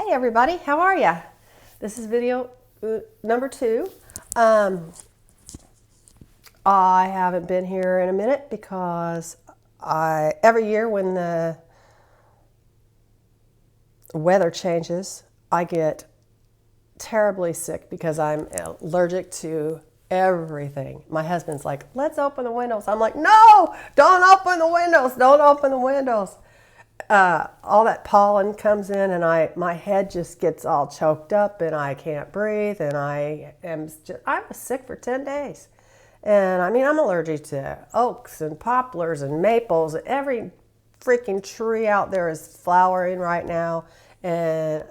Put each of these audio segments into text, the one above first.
Hey everybody, how are ya? This is video number 2. I haven't been here in a minute because every year when the weather changes, I get terribly sick because I'm allergic to everything. My husband's like, let's open the windows. I'm like, no, don't open the windows. Don't open the windows. All that pollen comes in and my head just gets all choked up and I can't breathe and I was sick for 10 days. And I mean, I'm allergic to oaks and poplars and maples. Every freaking tree out there is flowering right now. And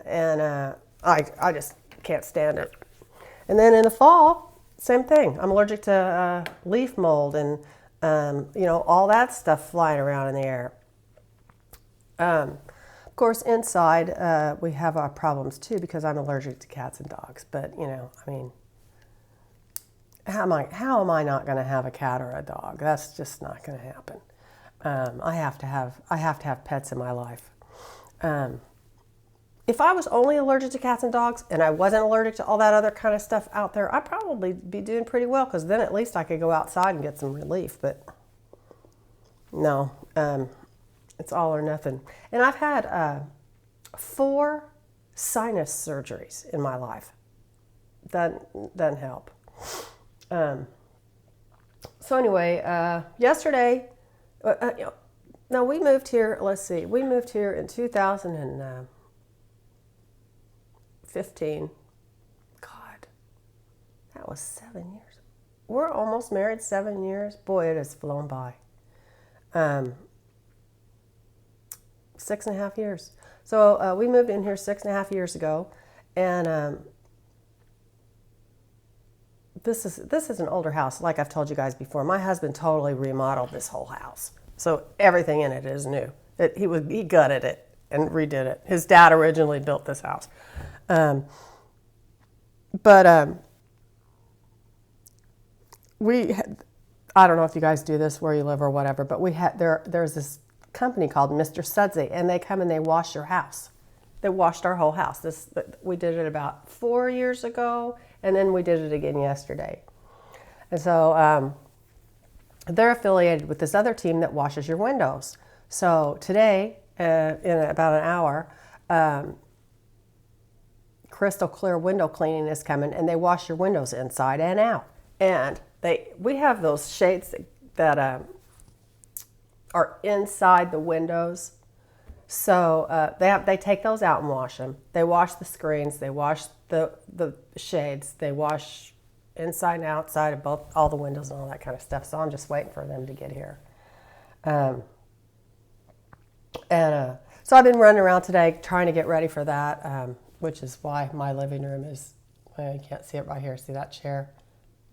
I just can't stand it. And then in the fall, same thing. I'm allergic to leaf mold and, all that stuff flying around in the air. Of course, inside, we have our problems too because I'm allergic to cats and dogs. But, how am I not going to have a cat or a dog? That's just not going to happen. I have to have pets in my life. If I was only allergic to cats and dogs and I wasn't allergic to all that other kind of stuff out there, I'd probably be doing pretty well because then at least I could go outside and get some relief. But no, it's all or nothing. And I've had 4 sinus surgeries in my life. Doesn't help. So anyway, yesterday, no, we moved here, let's see, we moved here in 2015. God, that was 7 years. We're almost married 7 years. Boy, it has flown by. 6.5 years. So we moved in here 6.5 years ago, and this is an older house. Like I've told you guys before, my husband totally remodeled this whole house, so everything in it is new. He gutted it and redid it. His dad originally built this house, I don't know if you guys do this where you live or whatever, but there's this company called Mr. Sudsy, and they come and they wash your house. They washed our whole house. We did it about 4 years ago, and then we did it again yesterday. And so they're affiliated with this other team that washes your windows. So today, in about an hour, crystal clear window cleaning is coming, and they wash your windows inside and out. And we have those shades that are inside the windows. So they take those out and wash them. They wash the screens. They wash the shades. They wash inside and outside of all the windows and all that kind of stuff. So I'm just waiting for them to get here. So I've been running around today trying to get ready for that, which is why my living room is, well, you can't see it right here. See that chair?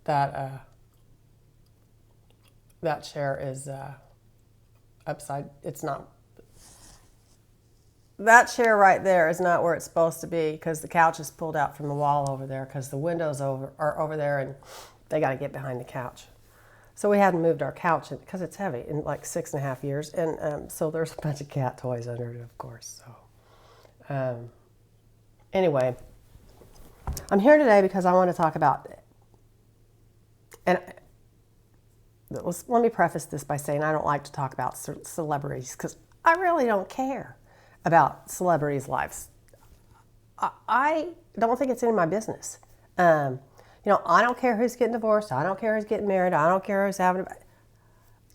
That chair is upside. It's not. That chair right there is not where it's supposed to be because the couch is pulled out from the wall over there because the windows are over there and they got to get behind the couch. So we hadn't moved our couch because it's heavy in like 6.5 years. And so there's a bunch of cat toys under it, of course. So anyway, I'm here today because I want to talk about, and let me preface this by saying I don't like to talk about celebrities because I really don't care about celebrities' lives. I don't think it's any of my business. I don't care who's getting divorced. I don't care who's getting married. I don't care who's having.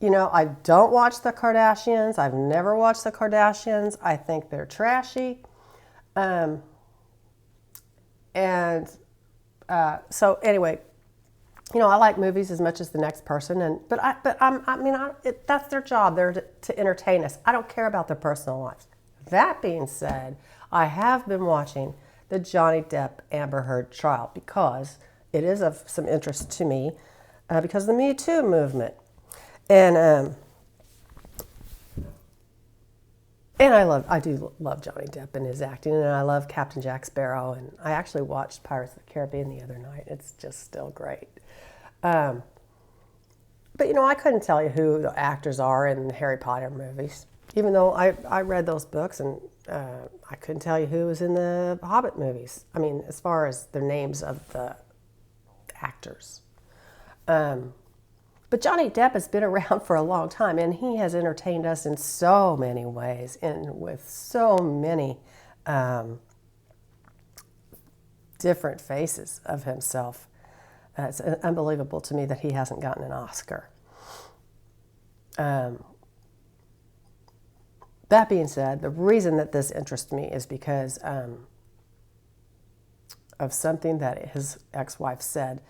I don't watch the Kardashians. I've never watched the Kardashians. I think they're trashy. So anyway, I like movies as much as the next person, that's their job. They're to entertain us. I don't care about their personal lives. That being said, I have been watching the Johnny Depp Amber Heard trial because it is of some interest to me because of the Me Too movement. And I do love Johnny Depp and his acting, and I love Captain Jack Sparrow, and I actually watched Pirates of the Caribbean the other night. It's just still great. But I couldn't tell you who the actors are in the Harry Potter movies. Even though I read those books and I couldn't tell you who was in the Hobbit movies. I mean, as far as the names of the actors. But Johnny Depp has been around for a long time, and he has entertained us in so many ways and with so many different faces of himself. It's unbelievable to me that he hasn't gotten an Oscar. That being said, the reason that this interests me is because of something that his ex-wife said.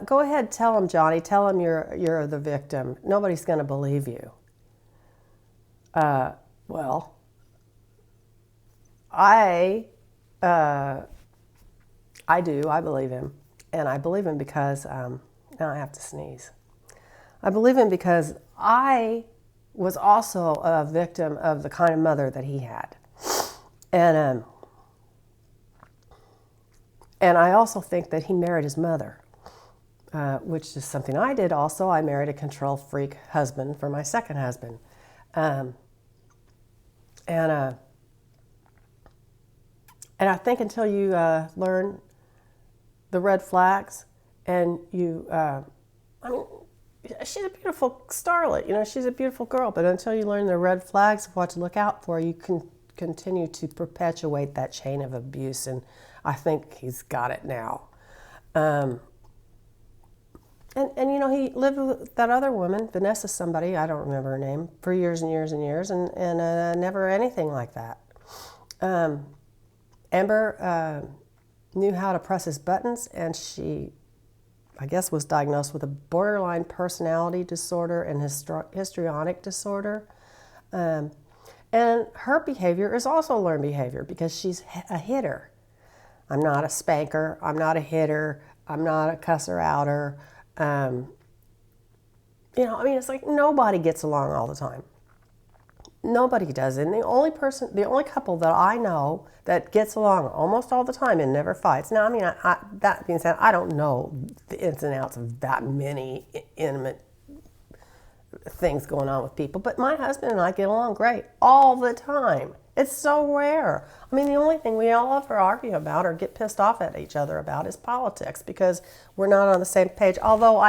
Go ahead, tell him, Johnny. Tell him you're the victim. Nobody's going to believe you. Well, I do. I believe him. And I believe him because, now I have to sneeze. I believe him because I was also a victim of the kind of mother that he had. And I also think that he married his mother, which is something I did also. I married a control freak husband for my second husband. And I think until you learn the red flags and you, I mean, she's a beautiful starlet, you know, she's a beautiful girl, but until you learn the red flags of what to look out for, you can continue to perpetuate that chain of abuse, and I think he's got it now. And you know, he lived with that other woman, Vanessa somebody, I don't remember her name, for years and years and years, and never anything like that. Amber knew how to press his buttons, and she, I guess, was diagnosed with a borderline personality disorder and histrionic disorder. And her behavior is also learned behavior because she's a hitter. I'm not a spanker. I'm not a hitter. I'm not a cusser-outer. You know, I mean, it's like nobody gets along all the time. Nobody does. And the only couple that I know that gets along almost all the time and never fights. Now, I mean, that being said, I don't know the ins and outs of that many intimate things going on with people, but my husband and I get along great all the time. It's so rare. I mean, the only thing we all ever argue about or get pissed off at each other about is politics because we're not on the same page. Although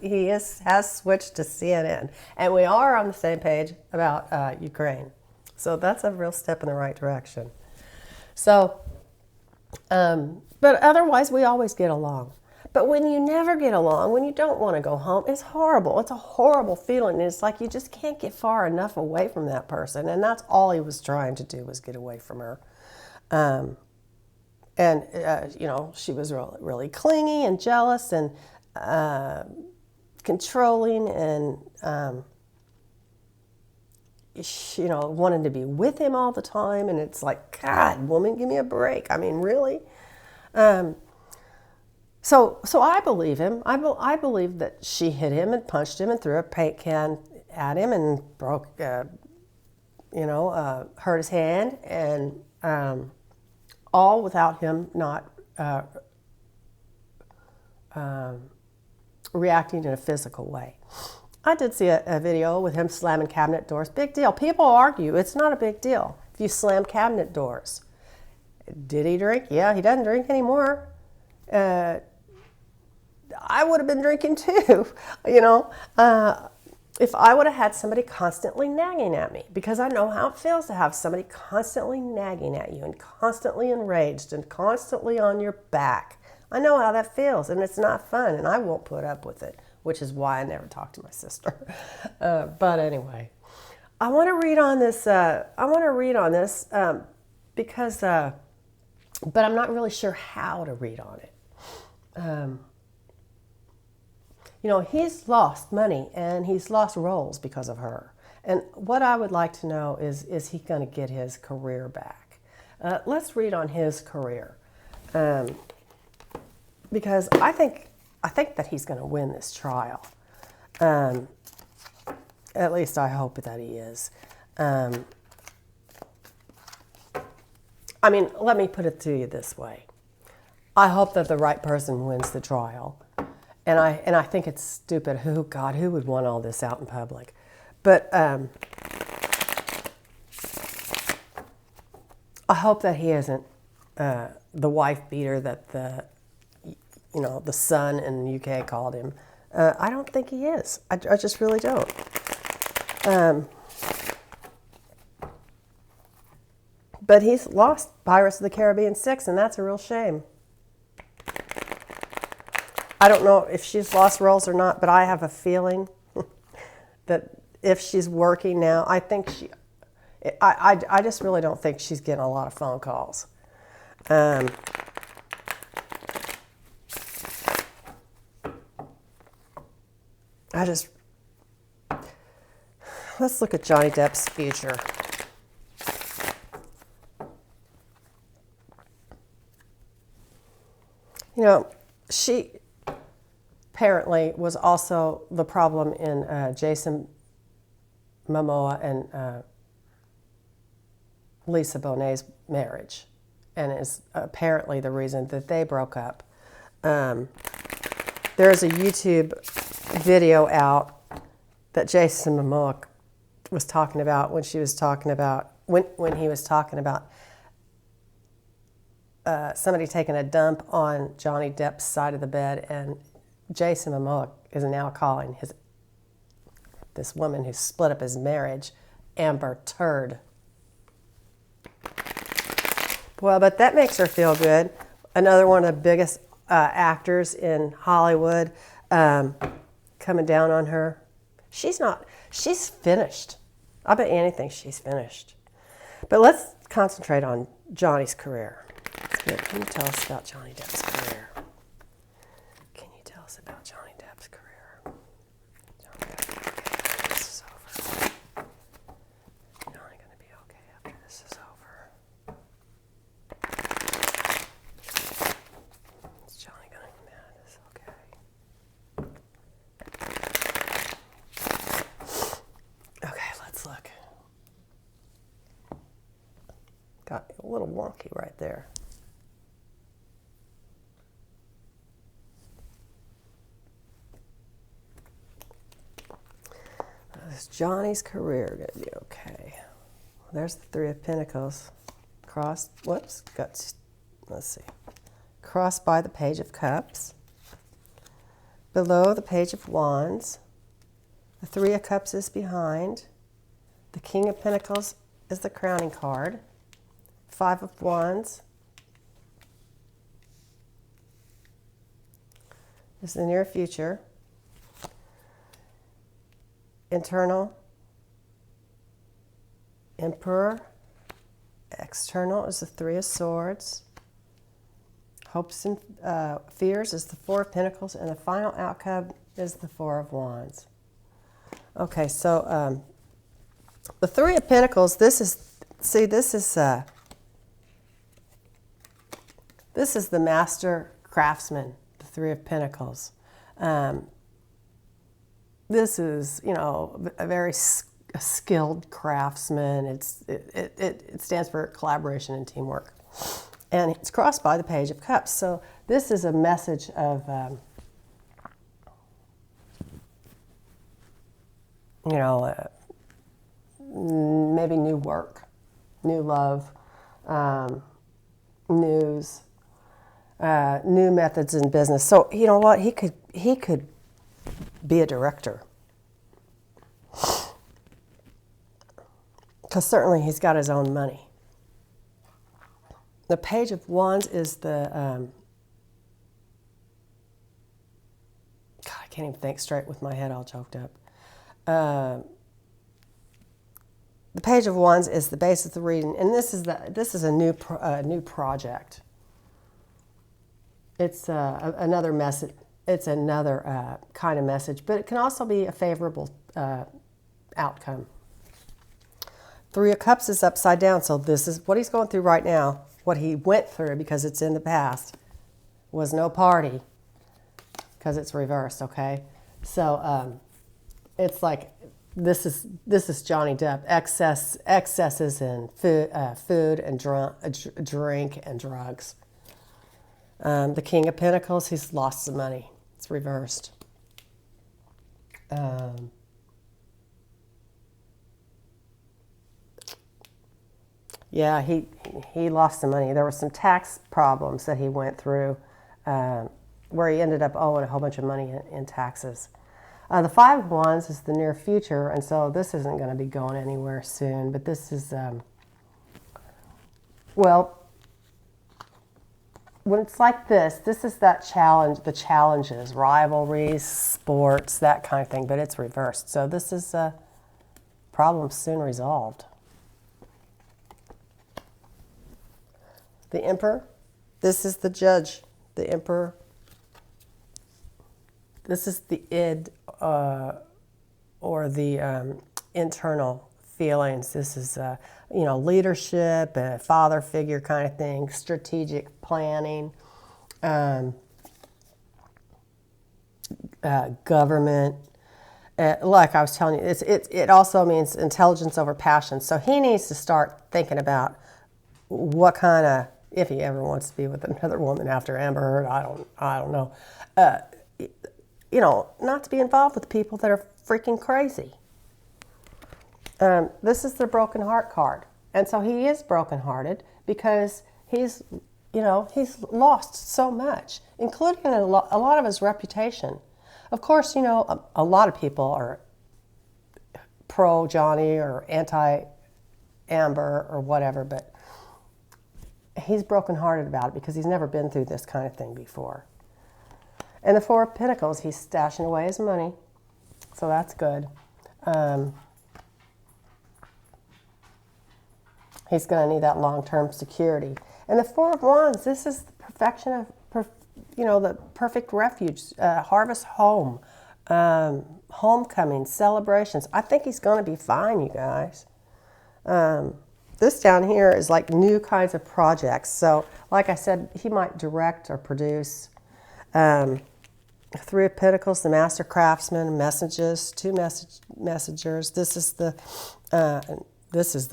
he has switched to CNN, and we are on the same page about Ukraine. So that's a real step in the right direction. So, but otherwise, we always get along. But when you never get along, when you don't want to go home, it's horrible. It's a horrible feeling. It's like you just can't get far enough away from that person. And that's all he was trying to do, was get away from her. You know, she was really, really clingy and jealous and controlling and, you know, wanting to be with him all the time. And it's like, God, woman, give me a break. I mean, really? So I believe him. I believe that she hit him and punched him and threw a paint can at him and broke, hurt his hand, and all without him not reacting in a physical way. I did see a video with him slamming cabinet doors. Big deal. People argue. It's not a big deal if you slam cabinet doors. Did he drink? Yeah, he doesn't drink anymore. I would have been drinking too, you know, if I would have had somebody constantly nagging at me, because I know how it feels to have somebody constantly nagging at you and constantly enraged and constantly on your back. I know how that feels, and it's not fun, and I won't put up with it, which is why I never talk to my sister. But anyway, I want to read on this. Because, but I'm not really sure how to read on it. You know, he's lost money and he's lost roles because of her. And what I would like to know is he going to get his career back? Let's read on his career. Because I think that he's going to win this trial. At least I hope that he is. I mean, let me put it to you this way. I hope that the right person wins the trial. And I think it's stupid. Who would want all this out in public? But I hope that he isn't the wife beater that the son in the UK called him. I don't think he is. I just really don't. But he's lost Pirates of the Caribbean 6, and that's a real shame. I don't know if she's lost roles or not, but I have a feeling that if she's working now, I think I just really don't think she's getting a lot of phone calls. Let's look at Johnny Depp's future. You know, she apparently was also the problem in Jason Momoa and Lisa Bonet's marriage, and is apparently the reason that they broke up. There's a YouTube video out that Jason Momoa was talking about when he was talking about somebody taking a dump on Johnny Depp's side of the bed, and Jason Momoa is now calling this woman who split up his marriage Amber Turd. Well, but that makes her feel good. Another one of the biggest actors in Hollywood coming down on her. She's finished. I bet Annie thinks she's finished. But let's concentrate on Johnny's career. Can you tell us about Johnny Depp's career? Can you tell us about Johnny Depp's career? Johnny gonna be okay after this is over. Johnny gonna be okay after this is over. Is Johnny gonna be mad? It's okay. Okay, let's look. Got a little wonky right there. Is Johnny's career going to be okay? There's the Three of Pentacles. Let's see. Crossed by the Page of Cups. Below the Page of Wands. The Three of Cups is behind. The King of Pentacles is the crowning card. Five of Wands is the near future. Internal, Emperor. External is the Three of Swords. Hopes and fears is the Four of Pentacles, and the final outcome is the Four of Wands. Okay, so the Three of Pentacles. This is the master craftsman. The Three of Pentacles. This is, a very skilled craftsman. It stands for collaboration and teamwork. And it's crossed by the Page of Cups. So this is a message of, maybe new work, new love, news, new methods in business. So you know what? He could be a director. Because certainly he's got his own money. The Page of Wands is the... God, I can't even think straight with my head all choked up. The Page of Wands is the base of the reading, and this is a new project. It's another message. It's another kind of message, but it can also be a favorable outcome. Three of Cups is upside down, so this is what he's going through right now. What he went through, because it's in the past, was no party, because it's reversed. Okay, so it's like this is Johnny Depp. Excesses in food and drink and drugs. The King of Pentacles, he's lost some money. It's reversed. Yeah, he lost some money. There were some tax problems that he went through where he ended up owing a whole bunch of money in taxes. The Five of Wands is the near future, and so this isn't going to be going anywhere soon, but this is, well, when it's like this is that challenge, the challenges, rivalries, sports, that kind of thing, but it's reversed. So this is problem soon resolved. The Emperor, this is the Judge. The Emperor, this is the id or the internal feelings. This is, leadership, a father figure kind of thing, strategic planning, government. Like I was telling you, it also means intelligence over passion. So he needs to start thinking about what kind of, if he ever wants to be with another woman after Amber Heard, I don't know. Not to be involved with people that are freaking crazy. This is the broken heart card. And so he is brokenhearted because he's lost so much, including a lot of his reputation. Of course, a lot of people are pro Johnny or anti Amber or whatever, but he's brokenhearted about it because he's never been through this kind of thing before. And the Four of Pentacles, he's stashing away his money, so that's good. He's going to need that long-term security. And the Four of Wands, this is the perfection of, the perfect refuge, harvest home, homecoming, celebrations. I think he's going to be fine, you guys. This down here is like new kinds of projects. So, like I said, he might direct or produce. Three of Pentacles, the Master Craftsman, messages, two messengers. This is the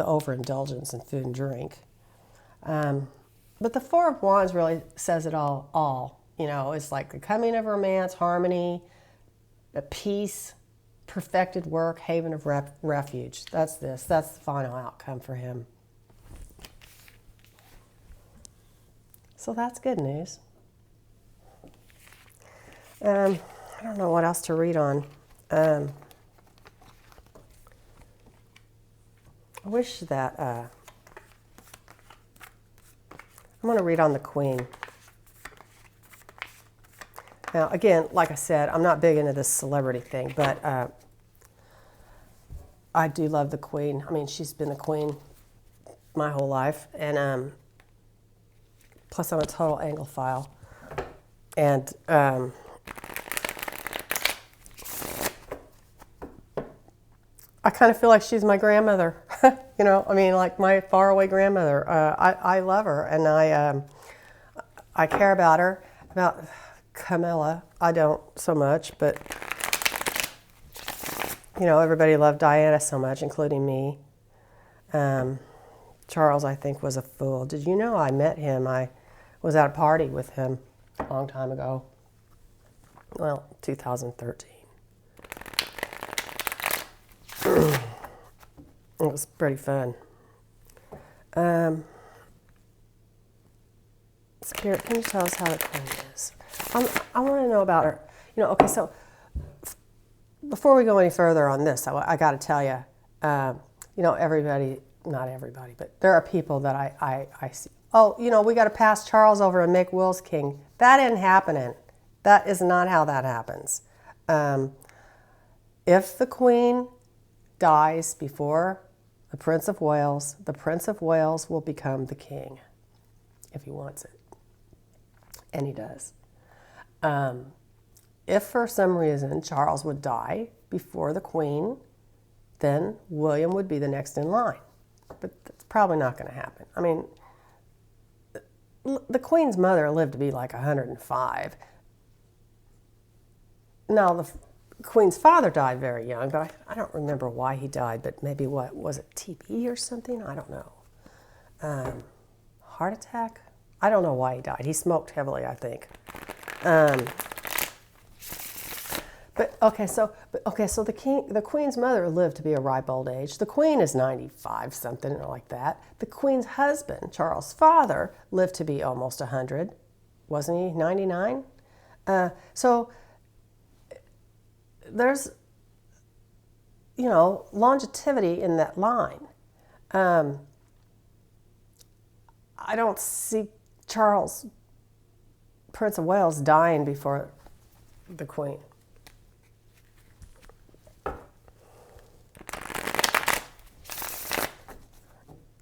overindulgence in food and drink. But the Four of Wands really says it all. It's like the coming of romance, harmony, a peace, perfected work, haven of refuge. That's this. That's the final outcome for him. So that's good news. I don't know what else to read on. I wish that I'm going to read on the Queen. Now, again, like I said, I'm not big into this celebrity thing, but I do love the Queen. I mean, she's been the Queen my whole life, and plus I'm a total Anglophile, and I kind of feel like she's my grandmother, like my faraway grandmother. I love her, and I care about her. About Camilla, I don't so much, but everybody loved Diana so much, including me. Charles, I think, was a fool. Did you know I met him? I was at a party with him a long time ago. Well, 2013. It was pretty fun. Spirit, can you tell us how the Queen is? I want to know about her. Okay, so before we go any further on this, I got to tell you, everybody, not everybody, but there are people that I see. Oh, we got to pass Charles over and make Will's king. That ain't happening. That is not how that happens. If the Queen dies before the Prince of Wales will become the king if he wants it. And he does. If for some reason Charles would die before the Queen, then William would be the next in line. But that's probably not going to happen. I mean, the Queen's mother lived to be like 105. Now, the Queen's father died very young, but I don't remember why he died, but maybe was it TB or something? I don't know. Heart attack? I don't know why he died. He smoked heavily, I think. So the queen's mother lived to be a ripe old age. The queen is 95 something like that. The queen's husband, Charles' father, lived to be almost 100. Wasn't he 99? So there's, longevity in that line. I don't see Charles, Prince of Wales, dying before the queen.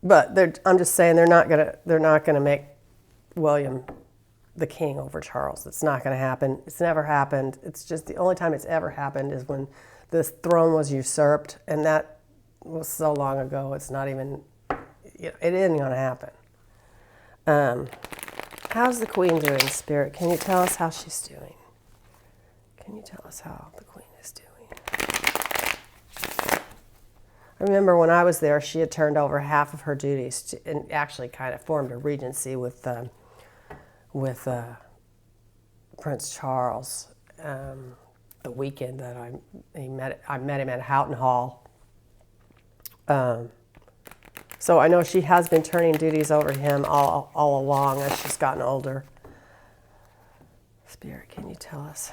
But I'm just saying they're not gonna make William the king over Charles. It's not gonna happen. It's never happened. It's just the only time it's ever happened is when this throne was usurped, and that was so long ago. It's not even. It isn't gonna happen. How's the queen doing, Spirit? Can you tell us how she's doing? Can you tell us how the queen is doing? I remember when I was there, she had turned over half of her duties and actually kind of formed a regency with Prince Charles. The weekend that I met him at Houghton Hall. So I know she has been turning duties over to him all along as she's gotten older. Spirit, can you tell us?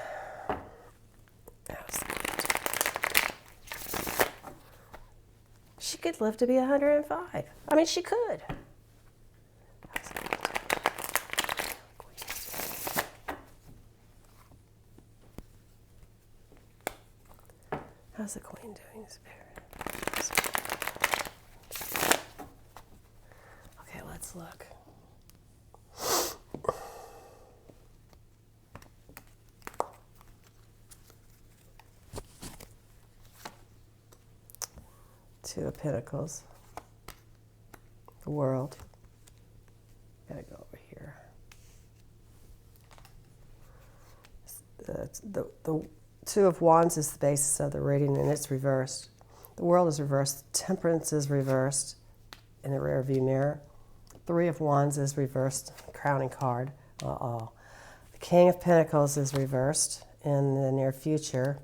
She could live to be 105. I mean, she could. How's the queen doing, Spirit? Okay, let's look. Two of Pentacles. The World. Gotta go over here. The Two of Wands is the basis of the reading, and it's reversed. The World is reversed. Temperance is reversed in the rear view mirror. Three of Wands is reversed. Crowning card. The King of Pentacles is reversed in the near future.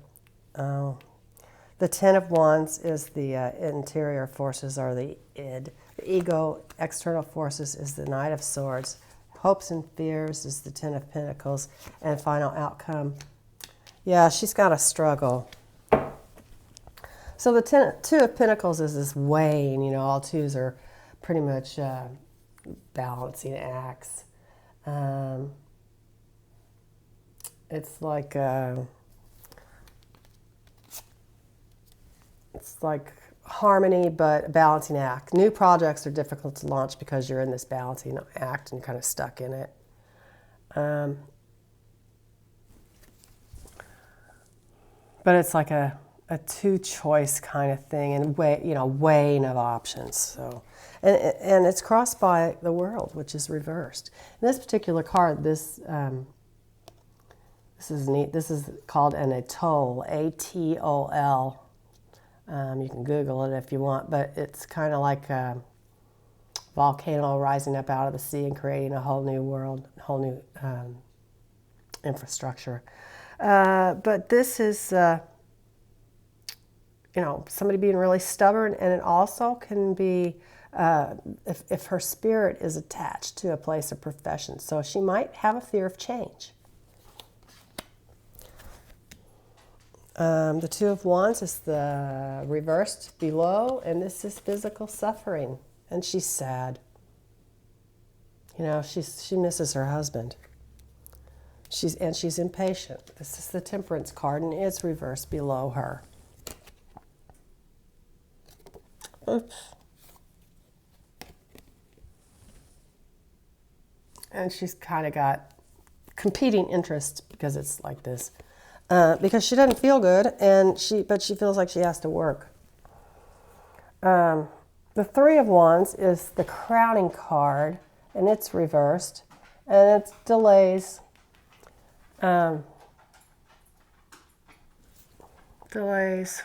The Ten of Wands is the interior forces, or the id. The ego, external forces, is the Knight of Swords. Hopes and fears is the Ten of Pentacles. And final outcome. Yeah, she's got a struggle. So the Two of Pentacles is this weighing, all twos are pretty much balancing acts. It's like harmony, but a balancing act. New projects are difficult to launch because you're in this balancing act and kind of stuck in it. But it's like a two-choice kind of thing, and weighing of options. So, and it's crossed by the World, which is reversed. In this particular card, this is neat. This is called an atoll, A-T-O-L. You can Google it if you want, but it's kind of like a volcano rising up out of the sea and creating a whole new world, whole new infrastructure. But this is, somebody being really stubborn, and it also can be if her spirit is attached to a place of profession. So she might have a fear of change. The Two of Wands is the reversed below, and this is physical suffering, and she's sad. She misses her husband. She's impatient. This is the Temperance card, and it's reversed below her. Oops. And she's kind of got competing interests because it's like this. Because she doesn't feel good, but she feels like she has to work. The Three of Wands is the crowning card, and it's reversed, and it delays. Delays.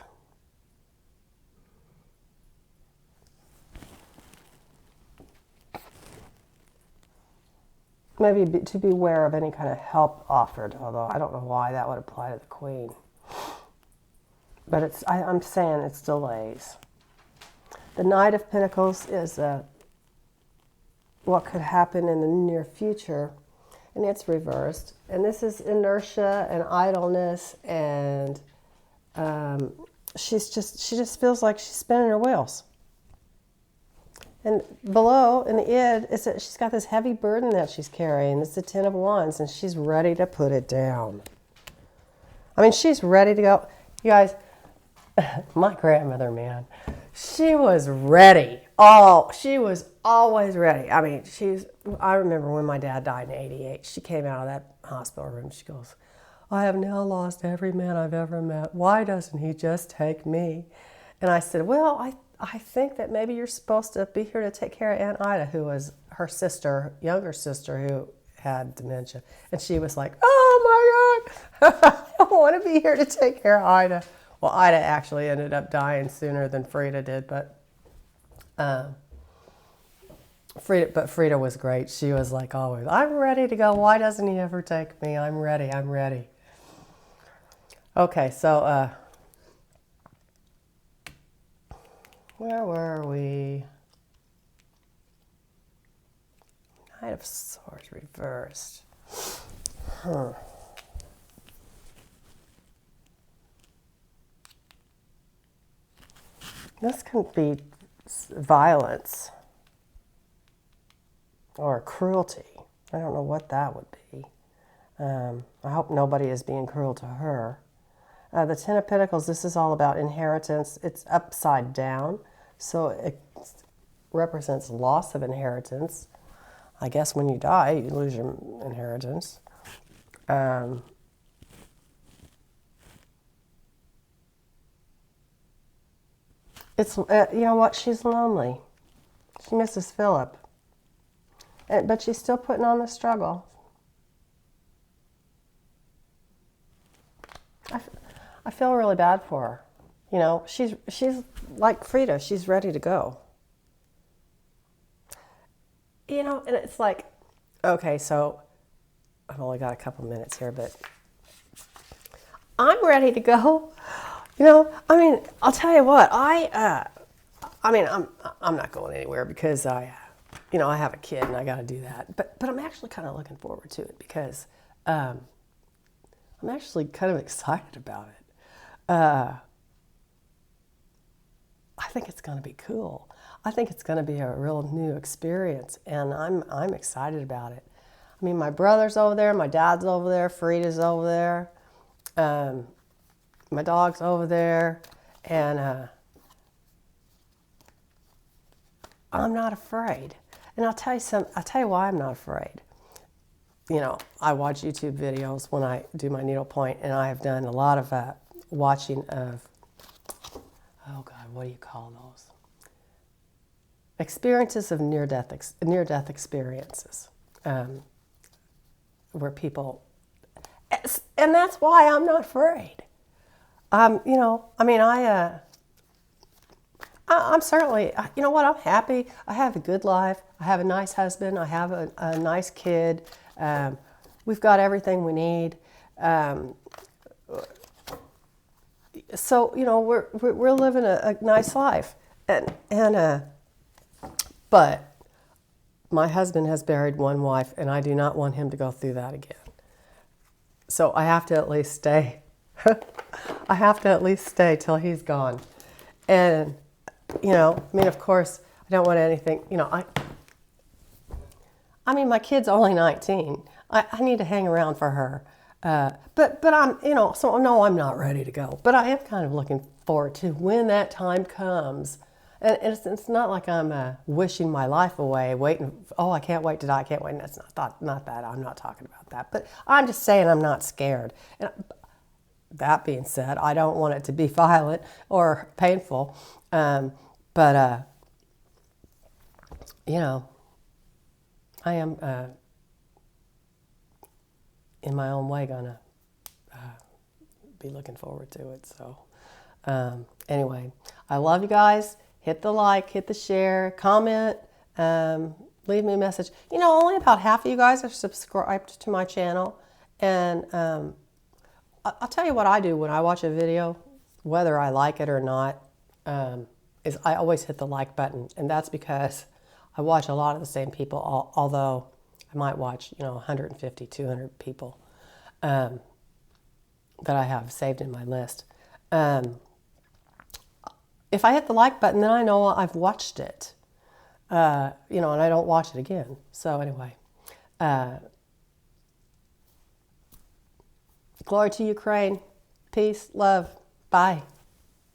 Maybe to beware of any kind of help offered, although I don't know why that would apply to the Queen. but I'm saying it's delays. The Knight of Pentacles is what could happen in the near future, and it's reversed. And this is inertia and idleness, and she just feels like she's spinning her wheels. And below, in the id, is that she's got this heavy burden that she's carrying. It's the Ten of Wands, and she's ready to put it down. I mean, she's ready to go. You guys, my grandmother, man, she was ready. Oh, she was always ready. I mean, I remember when my dad died in '88, she came out of that hospital room. She goes, I have now lost every man I've ever met. Why doesn't he just take me? And I said, well, I think that maybe you're supposed to be here to take care of Aunt Ida, who was her sister, younger sister, who had dementia. And she was like, oh my God, I want to be here to take care of Ida. Well, Ida actually ended up dying sooner than Frida did, but Frida was great. She was like always, I'm ready to go. Why doesn't he ever take me? I'm ready. I'm ready. Okay, so where were we? Knight of Swords reversed. This can be violence or cruelty. I don't know what that would be. I hope nobody is being cruel to her. The Ten of Pentacles, this is all about inheritance. It's upside down, so it represents loss of inheritance. I guess when you die, you lose your inheritance. It's you know what? She's lonely. She misses Philip, but she's still putting on the struggle. I feel really bad for her. You know, she's like Frida. She's ready to go. You know, and it's like, okay, so I've only got a couple minutes here, but I'm ready to go. You know, I mean, I'll tell you what. I'm not going anywhere because I have a kid and I got to do that. But I'm actually kind of looking forward to it because I'm actually kind of excited about it. I think it's going to be cool. I think it's going to be a real new experience, and I'm excited about it. I mean, my brother's over there, my dad's over there, Frida's over there, my dog's over there, and I'm not afraid. And I'll tell you why I'm not afraid. You know, I watch YouTube videos when I do my needlepoint, and I have done a lot of watching of, oh God, what do you call those? Experiences of near-death experiences, where people, and that's why I'm not afraid. I'm certainly, you know what, I'm happy. I have a good life. I have a nice husband. I have a nice kid. We've got everything we need. So, you know, we're living a nice life. But my husband has buried one wife, and I do not want him to go through that again. So I have to at least stay. I have to at least stay till he's gone. And, you know, I mean, of course, I don't want anything, you know, I mean, my kid's only 19. I need to hang around for her. But I'm, you know, so no, I'm not ready to go. But I am kind of looking forward to when that time comes. And it's not like I'm wishing my life away, waiting, oh, I can't wait to die, I can't wait. That's not that. I'm not talking about that. But I'm just saying I'm not scared. And that being said, I don't want it to be violent or painful. But you know, I am, in my own way, gonna be looking forward to it. So anyway, I love you guys. Hit the like, hit the share, comment, leave me a message. You know, only about half of you guys are subscribed to my channel. And I'll tell you what I do when I watch a video whether I like it or not, is I always hit the like button. And that's because I watch a lot of the same people, although I might watch, 150, 200 people that I have saved in my list. If I hit the like button, then I know I've watched it, and I don't watch it again. So anyway, glory to Ukraine. Peace, love. Bye.